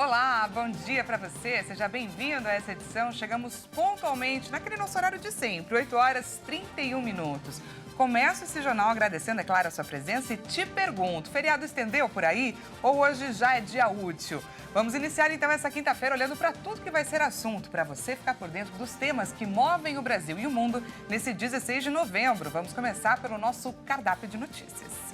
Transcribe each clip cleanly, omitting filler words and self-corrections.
Olá, bom dia para você, seja bem-vindo a essa edição. Chegamos pontualmente naquele nosso horário de sempre, 8 horas 31 minutos. Começo esse jornal agradecendo, é claro, a sua presença e te pergunto, feriado estendeu por aí ou hoje já é dia útil? Vamos iniciar então essa quinta-feira olhando para tudo que vai ser assunto, para você ficar por dentro dos temas que movem o Brasil e o mundo nesse 16 de novembro. Vamos começar pelo nosso cardápio de notícias.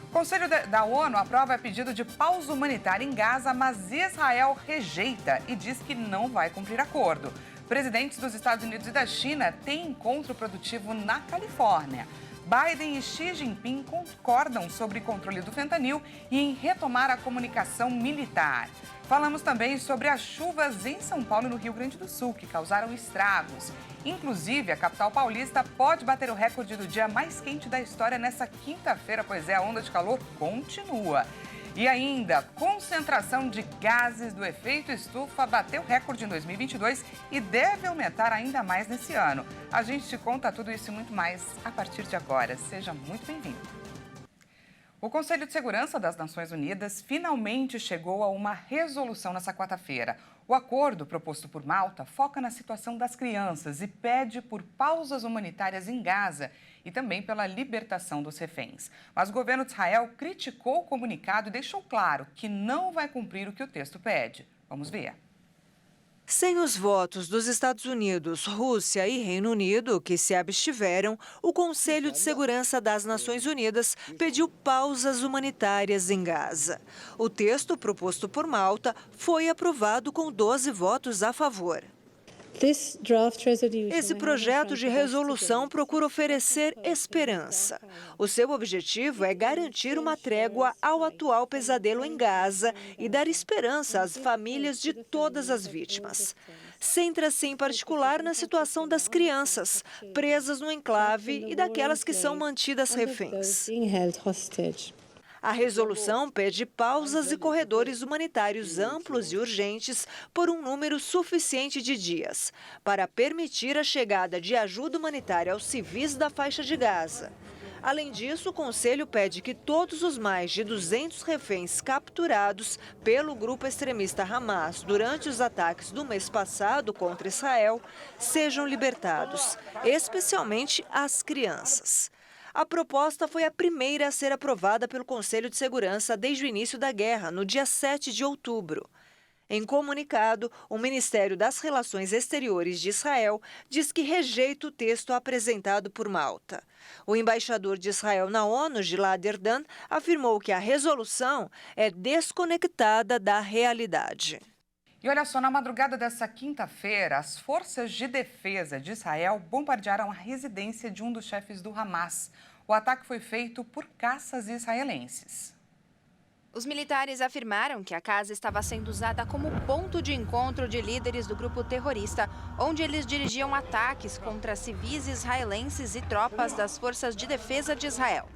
O Conselho da ONU aprova pedido de pausa humanitária em Gaza, mas Israel rejeita e diz que não vai cumprir acordo. Presidentes dos Estados Unidos e da China têm encontro produtivo na Califórnia. Biden e Xi Jinping concordam sobre controle do fentanil e em retomar a comunicação militar. Falamos também sobre as chuvas em São Paulo e no Rio Grande do Sul, que causaram estragos. Inclusive, a capital paulista pode bater o recorde do dia mais quente da história nessa quinta-feira, pois a onda de calor continua. E ainda, concentração de gases do efeito estufa bateu recorde em 2022 e deve aumentar ainda mais nesse ano. A gente te conta tudo isso e muito mais a partir de agora. Seja muito bem-vindo. O Conselho de Segurança das Nações Unidas finalmente chegou a uma resolução nessa quarta-feira. O acordo proposto por Malta foca na situação das crianças e pede por pausas humanitárias em Gaza e também pela libertação dos reféns. Mas o governo de Israel criticou o comunicado e deixou claro que não vai cumprir o que o texto pede. Vamos ver. Sem os votos dos Estados Unidos, Rússia e Reino Unido, que se abstiveram, o Conselho de Segurança das Nações Unidas pediu pausas humanitárias em Gaza. O texto proposto por Malta foi aprovado com 12 votos a favor. Esse projeto de resolução procura oferecer esperança. O seu objetivo é garantir uma trégua ao atual pesadelo em Gaza e dar esperança às famílias de todas as vítimas. Centra-se em particular na situação das crianças, presas no enclave e daquelas que são mantidas reféns. A resolução pede pausas e corredores humanitários amplos e urgentes por um número suficiente de dias, para permitir a chegada de ajuda humanitária aos civis da faixa de Gaza. Além disso, o Conselho pede que todos os mais de 200 reféns capturados pelo grupo extremista Hamas durante os ataques do mês passado contra Israel sejam libertados, especialmente as crianças. A proposta foi a primeira a ser aprovada pelo Conselho de Segurança desde o início da guerra, no dia 7 de outubro. Em comunicado, o Ministério das Relações Exteriores de Israel diz que rejeita o texto apresentado por Malta. O embaixador de Israel na ONU, Gilad Erdan, afirmou que a resolução é desconectada da realidade. E olha só, na madrugada dessa quinta-feira, as forças de defesa de Israel bombardearam a residência de um dos chefes do Hamas. O ataque foi feito por caças israelenses. Os militares afirmaram que a casa estava sendo usada como ponto de encontro de líderes do grupo terrorista, onde eles dirigiam ataques contra civis israelenses e tropas das forças de defesa de Israel.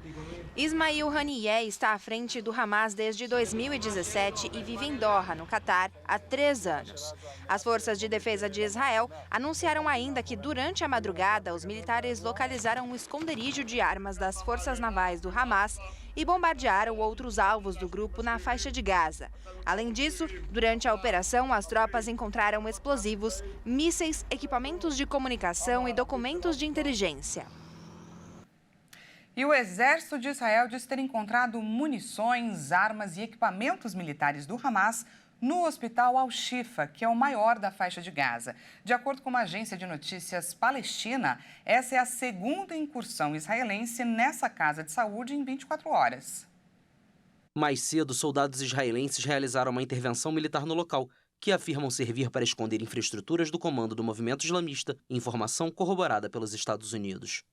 Ismail Haniyeh está à frente do Hamas desde 2017 e vive em Doha, no Catar, há 3 anos. As forças de defesa de Israel anunciaram ainda que, durante a madrugada, os militares localizaram um esconderijo de armas das forças navais do Hamas e bombardearam outros alvos do grupo na faixa de Gaza. Além disso, durante a operação, as tropas encontraram explosivos, mísseis, equipamentos de comunicação e documentos de inteligência. E o exército de Israel diz ter encontrado munições, armas e equipamentos militares do Hamas no hospital Al-Shifa, que é o maior da faixa de Gaza. De acordo com uma agência de notícias palestina, essa é a segunda incursão israelense nessa casa de saúde em 24 horas. Mais cedo, soldados israelenses realizaram uma intervenção militar no local, que afirmam servir para esconder infraestruturas do comando do movimento islamista, informação corroborada pelos Estados Unidos.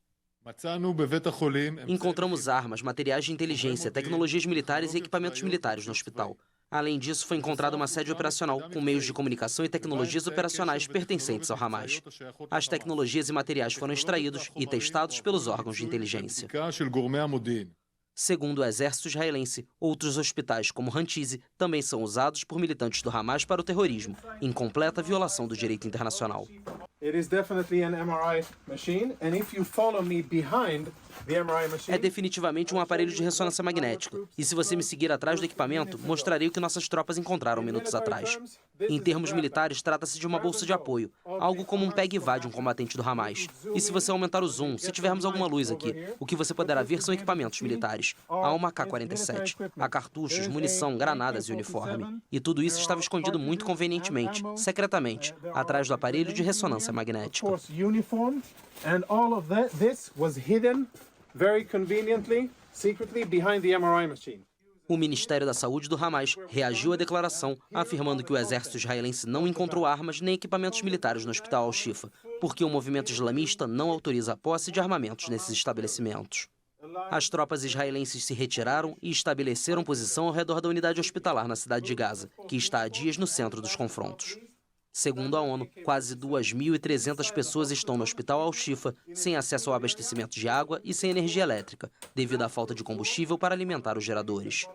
Encontramos armas, materiais de inteligência, tecnologias militares e equipamentos militares no hospital. Além disso, foi encontrada uma sede operacional com meios de comunicação e tecnologias operacionais pertencentes ao Hamas. As tecnologias e materiais foram extraídos e testados pelos órgãos de inteligência. Segundo o exército israelense, outros hospitais, como Hantizi, também são usados por militantes do Hamas para o terrorismo, em completa violação do direito internacional. It is definitely an MRI machine, and if you follow me behind, É definitivamente um aparelho de ressonância magnética. E se você me seguir atrás do equipamento, mostrarei o que nossas tropas encontraram minutos atrás. Em termos militares, trata-se de uma bolsa de apoio, algo como um PEG-VA de um combatente do Hamas. E se você aumentar o zoom, se tivermos alguma luz aqui, o que você poderá ver são equipamentos militares. Há uma AK-47, há cartuchos, munição, granadas e uniforme. E tudo isso estava escondido muito convenientemente, secretamente, atrás do aparelho de ressonância magnética. Very conveniently, secretly behind the MRI machine. O Ministério da Saúde do Hamas reagiu à declaração, afirmando que o exército israelense não encontrou armas nem equipamentos militares no hospital Al-Shifa, porque o movimento islamista não autoriza a posse de armamentos nesses estabelecimentos. As tropas israelenses se retiraram e estabeleceram posição ao redor da unidade hospitalar na cidade de Gaza, que está há dias no centro dos confrontos. Segundo a ONU, quase 2.300 pessoas estão no hospital Al-Shifa sem acesso ao abastecimento de água e sem energia elétrica, devido à falta de combustível para alimentar os geradores.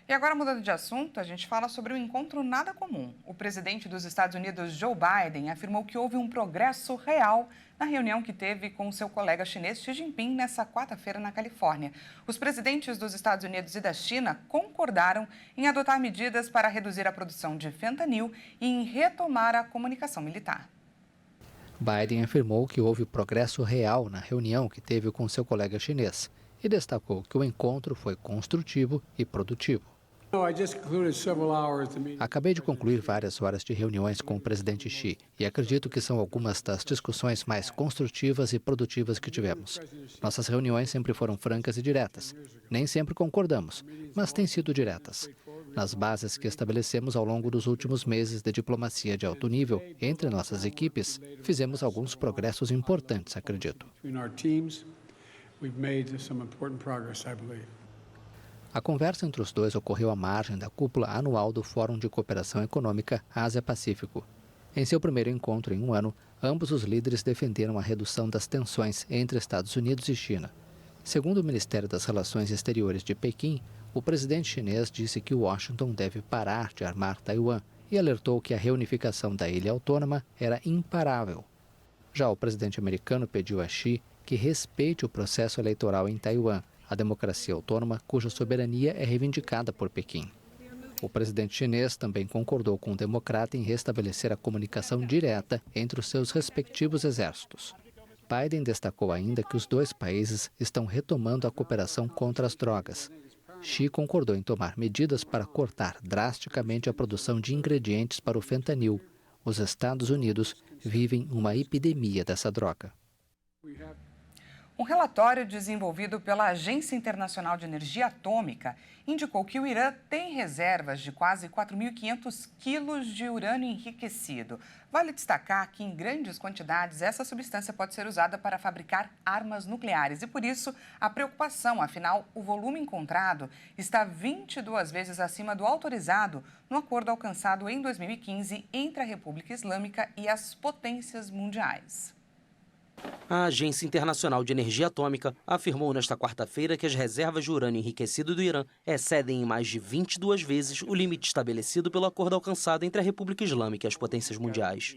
E agora, mudando de assunto, a gente fala sobre um encontro nada comum. O presidente dos Estados Unidos, Joe Biden, afirmou que houve um progresso real na reunião que teve com seu colega chinês Xi Jinping nessa quarta-feira na Califórnia. Os presidentes dos Estados Unidos e da China concordaram em adotar medidas para reduzir a produção de fentanil e em retomar a comunicação militar. Biden afirmou que houve progresso real na reunião que teve com seu colega chinês e destacou que o encontro foi construtivo e produtivo. Acabei de concluir várias horas de reuniões com o presidente Xi e acredito que são algumas das discussões mais construtivas e produtivas que tivemos. Nossas reuniões sempre foram francas e diretas. Nem sempre concordamos, mas têm sido diretas. Nas bases que estabelecemos ao longo dos últimos meses de diplomacia de alto nível entre nossas equipes, fizemos alguns progressos importantes, acredito. A conversa entre os dois ocorreu à margem da cúpula anual do Fórum de Cooperação Econômica Ásia-Pacífico. Em seu primeiro encontro em um ano, ambos os líderes defenderam a redução das tensões entre Estados Unidos e China. Segundo o Ministério das Relações Exteriores de Pequim, o presidente chinês disse que Washington deve parar de armar Taiwan e alertou que a reunificação da ilha autônoma era imparável. Já o presidente americano pediu a Xi que respeite o processo eleitoral em Taiwan, a democracia autônoma cuja soberania é reivindicada por Pequim. O presidente chinês também concordou com o democrata em restabelecer a comunicação direta entre os seus respectivos exércitos. Biden destacou ainda que os dois países estão retomando a cooperação contra as drogas. Xi concordou em tomar medidas para cortar drasticamente a produção de ingredientes para o fentanil. Os Estados Unidos vivem uma epidemia dessa droga. Um relatório desenvolvido pela Agência Internacional de Energia Atômica indicou que o Irã tem reservas de quase 4.500 quilos de urânio enriquecido. Vale destacar que, em grandes quantidades, essa substância pode ser usada para fabricar armas nucleares. E, por isso, a preocupação, afinal, o volume encontrado está 22 vezes acima do autorizado no acordo alcançado em 2015 entre a República Islâmica e as potências mundiais. A Agência Internacional de Energia Atômica afirmou nesta quarta-feira que as reservas de urânio enriquecido do Irã excedem em mais de 22 vezes o limite estabelecido pelo acordo alcançado entre a República Islâmica e as potências mundiais.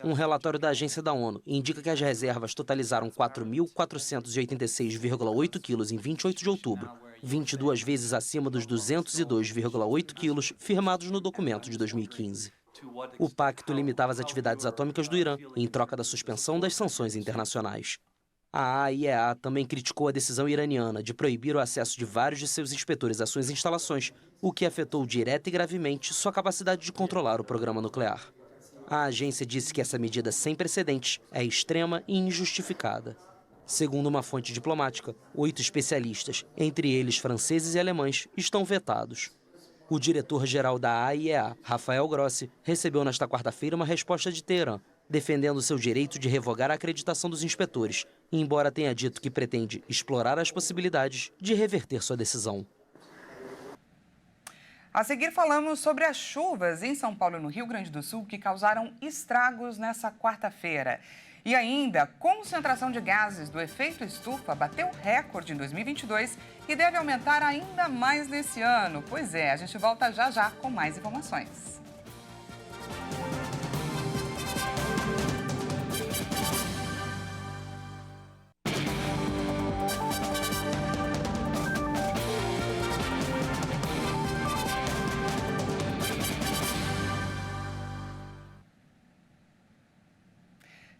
Um relatório da agência da ONU indica que as reservas totalizaram 4.486,8 quilos em 28 de outubro, 22 vezes acima dos 202,8 quilos firmados no documento de 2015. O pacto limitava as atividades atômicas do Irã em troca da suspensão das sanções internacionais. A AIEA também criticou a decisão iraniana de proibir o acesso de vários de seus inspetores às suas instalações, o que afetou direta e gravemente sua capacidade de controlar o programa nuclear. A agência disse que essa medida sem precedentes é extrema e injustificada. Segundo uma fonte diplomática, 8 especialistas, entre eles franceses e alemães, estão vetados. O diretor-geral da AIEA, Rafael Grossi, recebeu nesta quarta-feira uma resposta de Teherã, defendendo seu direito de revogar a acreditação dos inspetores, embora tenha dito que pretende explorar as possibilidades de reverter sua decisão. A seguir, falamos sobre as chuvas em São Paulo e no Rio Grande do Sul que causaram estragos nessa quarta-feira. E ainda, concentração de gases do efeito estufa bateu recorde em 2022 e deve aumentar ainda mais nesse ano. Pois é, a gente volta já já com mais informações.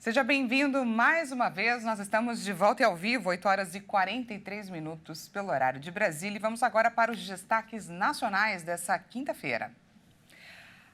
Seja bem-vindo mais uma vez. Nós estamos de volta e ao vivo, 8 horas e 43 minutos pelo horário de Brasília. E vamos agora para os destaques nacionais dessa quinta-feira.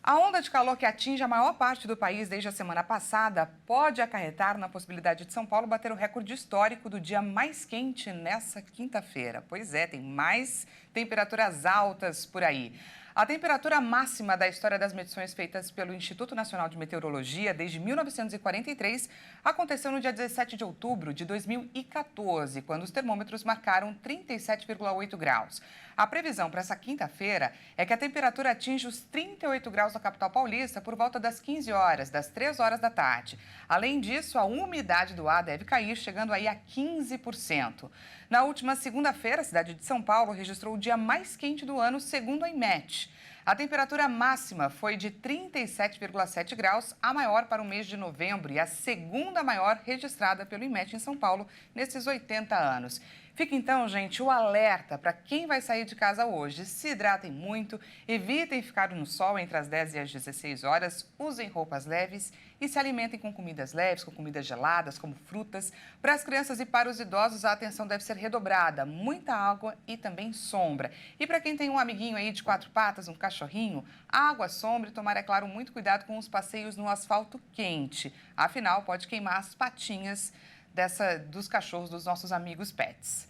A onda de calor que atinge a maior parte do país desde a semana passada pode acarretar na possibilidade de São Paulo bater o recorde histórico do dia mais quente nessa quinta-feira. Pois é, tem mais temperaturas altas por aí. A temperatura máxima da história das medições feitas pelo Instituto Nacional de Meteorologia desde 1943 aconteceu no dia 17 de outubro de 2014, quando os termômetros marcaram 37,8 graus. A previsão para essa quinta-feira é que a temperatura atinja os 38 graus na capital paulista por volta das 15 horas, das 3 horas da tarde. Além disso, a umidade do ar deve cair, chegando aí a 15%. Na última segunda-feira, a cidade de São Paulo registrou o dia mais quente do ano, segundo a IMET. A temperatura máxima foi de 37,7 graus, a maior para o mês de novembro e a segunda maior registrada pelo IMET em São Paulo nesses 80 anos. Fica então, gente, o alerta para quem vai sair de casa hoje. Se hidratem muito, evitem ficar no sol entre as 10 e as 16 horas, usem roupas leves e se alimentem com comidas leves, com comidas geladas, como frutas. Para as crianças e para os idosos, a atenção deve ser redobrada, muita água e também sombra. E para quem tem um amiguinho aí de 4 patas, um cachorrinho, água, sombra e tomar, é claro, muito cuidado com os passeios no asfalto quente. Afinal, pode queimar as patinhas dos cachorros dos nossos amigos pets.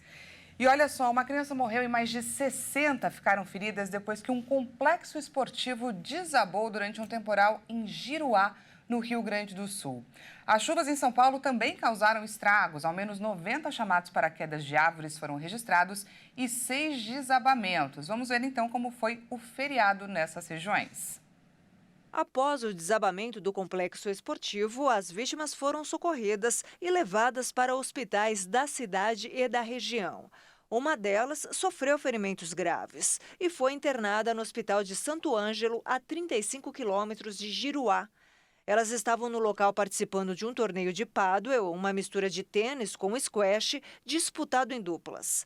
E olha só, uma criança morreu e mais de 60 ficaram feridas depois que um complexo esportivo desabou durante um temporal em Giruá, no Rio Grande do Sul. As chuvas em São Paulo também causaram estragos. Ao menos 90 chamados para quedas de árvores foram registrados e 6 desabamentos. Vamos ver então como foi o feriado nessas regiões. Após o desabamento do complexo esportivo, as vítimas foram socorridas e levadas para hospitais da cidade e da região. Uma delas sofreu ferimentos graves e foi internada no Hospital de Santo Ângelo, a 35 quilômetros de Giruá. Elas estavam no local participando de um torneio de pádel, uma mistura de tênis com squash, disputado em duplas.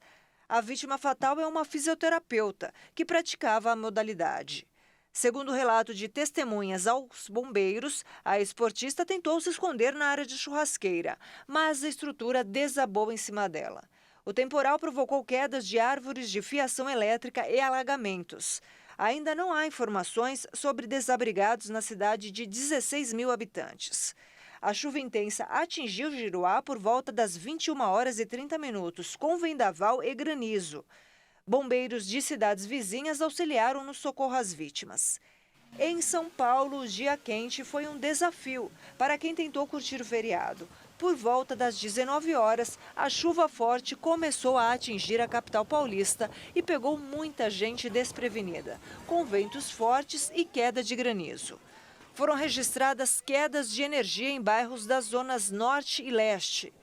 A vítima fatal é uma fisioterapeuta que praticava a modalidade. Segundo o relato de testemunhas aos bombeiros, a esportista tentou se esconder na área de churrasqueira, mas a estrutura desabou em cima dela. O temporal provocou quedas de árvores de fiação elétrica e alagamentos. Ainda não há informações sobre desabrigados na cidade de 16 mil habitantes. A chuva intensa atingiu Giruá por volta das 21 horas e 30 minutos, com vendaval e granizo. Bombeiros de cidades vizinhas auxiliaram no socorro às vítimas. Em São Paulo, o dia quente foi um desafio para quem tentou curtir o feriado. Por volta das 19 horas, a chuva forte começou a atingir a capital paulista e pegou muita gente desprevenida, com ventos fortes e queda de granizo. Foram registradas quedas de energia em bairros das zonas norte e leste.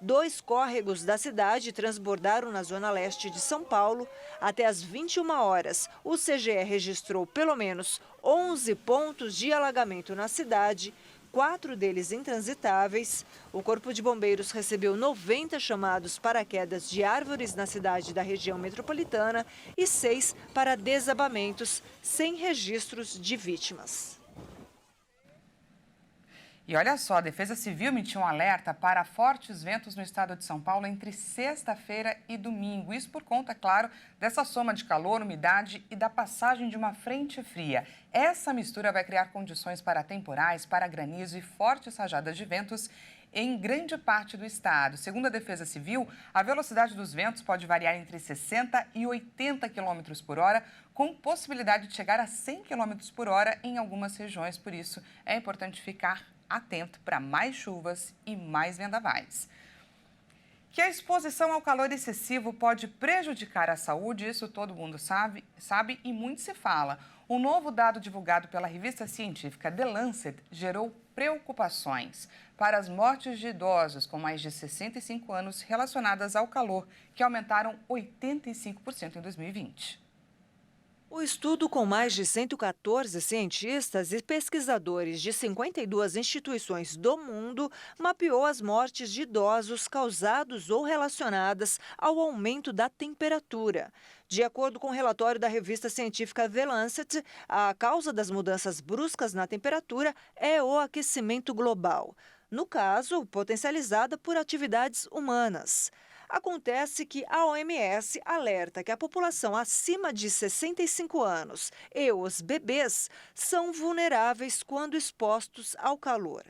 2 córregos da cidade transbordaram na zona leste de São Paulo. Até às 21 horas, o CGE registrou pelo menos 11 pontos de alagamento na cidade, 4 deles intransitáveis. O Corpo de Bombeiros recebeu 90 chamados para quedas de árvores na cidade da região metropolitana e 6 para desabamentos, sem registros de vítimas. E olha só, a Defesa Civil emitiu um alerta para fortes ventos no estado de São Paulo entre sexta-feira e domingo. Isso por conta, claro, dessa soma de calor, umidade e da passagem de uma frente fria. Essa mistura vai criar condições para temporais, para granizo e fortes rajadas de ventos em grande parte do estado. Segundo a Defesa Civil, a velocidade dos ventos pode variar entre 60 e 80 km por hora, com possibilidade de chegar a 100 km por hora em algumas regiões. Por isso, é importante ficar atento para mais chuvas e mais vendavais. Que a exposição ao calor excessivo pode prejudicar a saúde, isso todo mundo sabe e muito se fala. Um novo dado divulgado pela revista científica The Lancet gerou preocupações para as mortes de idosos com mais de 65 anos relacionadas ao calor, que aumentaram 85% em 2020. O estudo, com mais de 114 cientistas e pesquisadores de 52 instituições do mundo, mapeou as mortes de idosos causadas ou relacionadas ao aumento da temperatura. De acordo com o relatório da revista científica The Lancet, a causa das mudanças bruscas na temperatura é o aquecimento global. No caso, potencializada por atividades humanas. Acontece que a OMS alerta que a população acima de 65 anos e os bebês são vulneráveis quando expostos ao calor.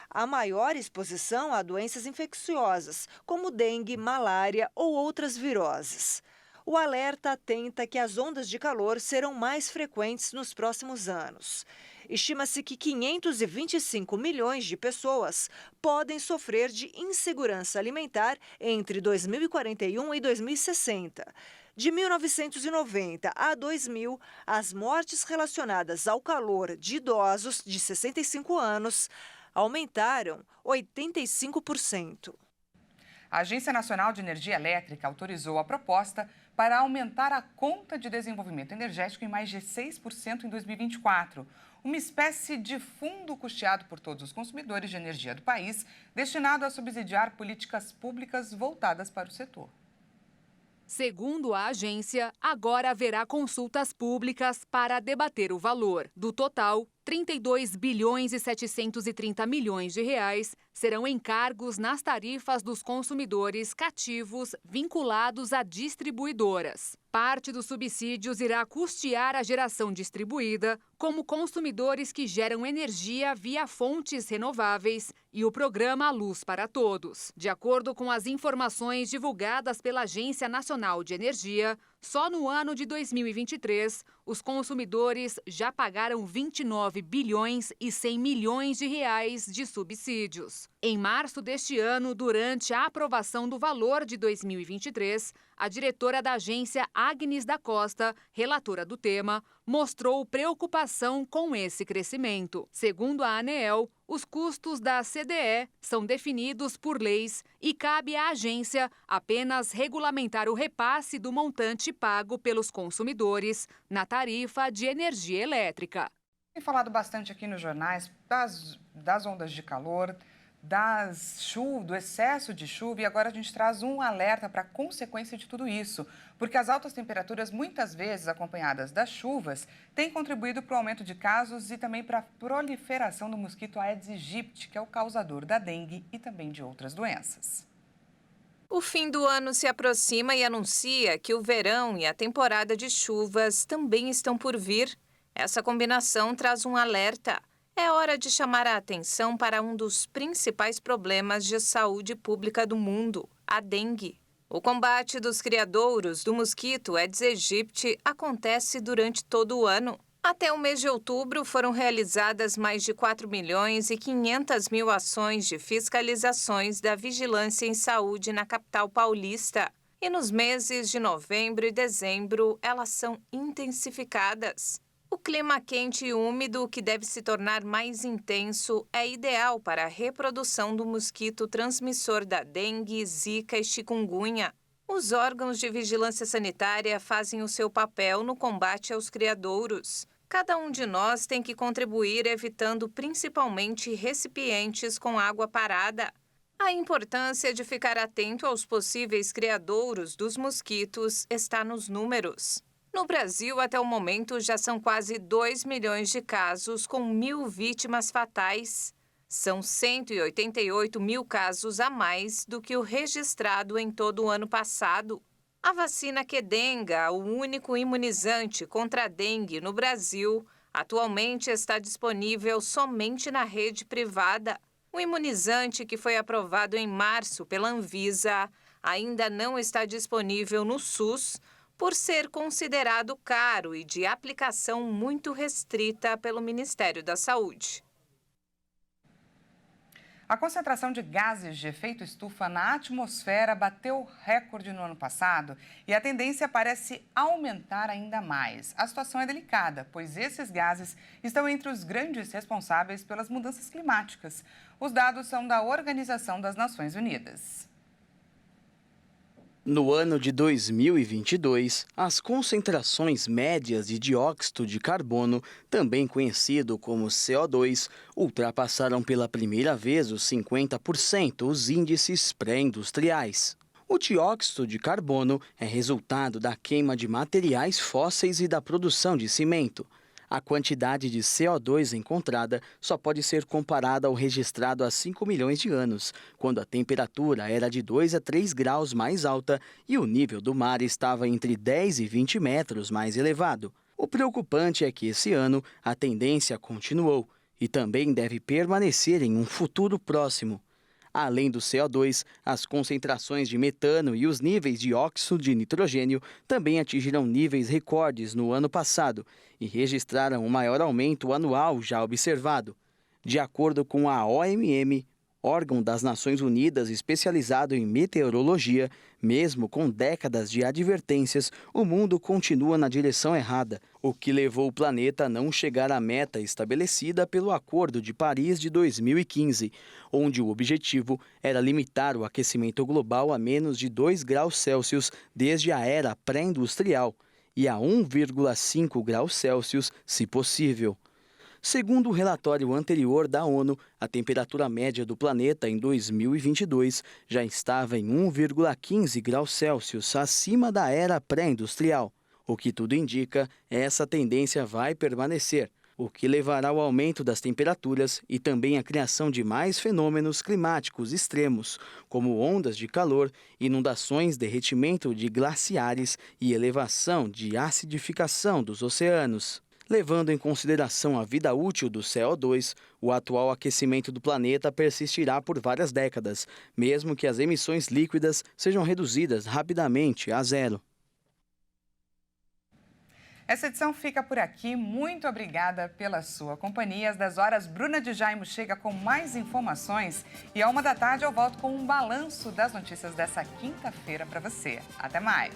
A maior exposição a doenças infecciosas, como dengue, malária ou outras viroses. O alerta atenta que as ondas de calor serão mais frequentes nos próximos anos. Estima-se que 525 milhões de pessoas podem sofrer de insegurança alimentar entre 2041 e 2060. De 1990 a 2000, as mortes relacionadas ao calor de idosos de 65 anos aumentaram 85%. A Agência Nacional de Energia Elétrica autorizou a proposta para aumentar a conta de desenvolvimento energético em mais de 6% em 2024. Uma espécie de fundo custeado por todos os consumidores de energia do país, destinado a subsidiar políticas públicas voltadas para o setor. Segundo a agência, agora haverá consultas públicas para debater o valor. Do total, 32 bilhões e 730 milhões de reais serão encargos nas tarifas dos consumidores cativos vinculados a distribuidoras. Parte dos subsídios irá custear a geração distribuída, como consumidores que geram energia via fontes renováveis e o programa Luz para Todos. De acordo com as informações divulgadas pela Agência Nacional de Energia, só no ano de 2023, os consumidores já pagaram 29 bilhões e 100 milhões de reais de subsídios. Em março deste ano, durante a aprovação do valor de 2023, a diretora da agência, Agnes da Costa, relatora do tema, mostrou preocupação com esse crescimento. Segundo a ANEEL, os custos da CDE são definidos por leis e cabe à agência apenas regulamentar o repasse do montante pago pelos consumidores na tarifa de energia elétrica. Tem falado bastante aqui nos jornais das ondas de calor, do excesso de chuva, e agora a gente traz um alerta para a consequência de tudo isso, porque as altas temperaturas, muitas vezes acompanhadas das chuvas, têm contribuído para o aumento de casos e também para a proliferação do mosquito Aedes aegypti, que é o causador da dengue e também de outras doenças. O fim do ano se aproxima e anuncia que o verão e a temporada de chuvas também estão por vir. Essa combinação traz um alerta. É hora de chamar a atenção para um dos principais problemas de saúde pública do mundo, a dengue. O combate dos criadouros do mosquito Aedes aegypti acontece durante todo o ano. Até o mês de outubro foram realizadas mais de 4 milhões e 500 mil ações de fiscalizações da vigilância em saúde na capital paulista. E nos meses de novembro e dezembro, elas são intensificadas. O clima quente e úmido, que deve se tornar mais intenso, é ideal para a reprodução do mosquito transmissor da dengue, zika e chikungunya. Os órgãos de vigilância sanitária fazem o seu papel no combate aos criadouros. Cada um de nós tem que contribuir evitando principalmente recipientes com água parada. A importância de ficar atento aos possíveis criadouros dos mosquitos está nos números. No Brasil, até o momento, já são quase 2 milhões de casos, com 1.000 vítimas fatais. São 188 mil casos a mais do que o registrado em todo o ano passado. A vacina Qdenga, o único imunizante contra a dengue no Brasil, atualmente está disponível somente na rede privada. O imunizante, que foi aprovado em março pela Anvisa, ainda não está disponível no SUS, por ser considerado caro e de aplicação muito restrita pelo Ministério da Saúde. A concentração de gases de efeito estufa na atmosfera bateu recorde no ano passado e a tendência parece aumentar ainda mais. A situação é delicada, pois esses gases estão entre os grandes responsáveis pelas mudanças climáticas. Os dados são da Organização das Nações Unidas. No ano de 2022, as concentrações médias de dióxido de carbono, também conhecido como CO2, ultrapassaram pela primeira vez os 50% os índices pré-industriais. O dióxido de carbono é resultado da queima de materiais fósseis e da produção de cimento. A quantidade de CO2 encontrada só pode ser comparada ao registrado há 5 milhões de anos, quando a temperatura era de 2 a 3 graus mais alta e o nível do mar estava entre 10 e 20 metros mais elevado. O preocupante é que esse ano a tendência continuou e também deve permanecer em um futuro próximo. Além do CO2, as concentrações de metano e os níveis de óxido de nitrogênio também atingiram níveis recordes no ano passado e registraram o maior aumento anual já observado. De acordo com a OMM, órgão das Nações Unidas especializado em meteorologia, mesmo com décadas de advertências, o mundo continua na direção errada, o que levou o planeta a não chegar à meta estabelecida pelo Acordo de Paris de 2015, onde o objetivo era limitar o aquecimento global a menos de 2 graus Celsius desde a era pré-industrial e a 1,5 graus Celsius, se possível. Segundo o relatório anterior da ONU, a temperatura média do planeta em 2022 já estava em 1,15 graus Celsius acima da era pré-industrial. O que tudo indica, essa tendência vai permanecer, o que levará ao aumento das temperaturas e também à criação de mais fenômenos climáticos extremos, como ondas de calor, inundações, derretimento de glaciares e elevação de acidificação dos oceanos. Levando em consideração a vida útil do CO2, o atual aquecimento do planeta persistirá por várias décadas, mesmo que as emissões líquidas sejam reduzidas rapidamente a zero. Essa edição fica por aqui. Muito obrigada pela sua companhia. Às 10 horas, Bruna de Jaimo chega com mais informações e à 1 da tarde eu volto com um balanço das notícias dessa quinta-feira para você. Até mais!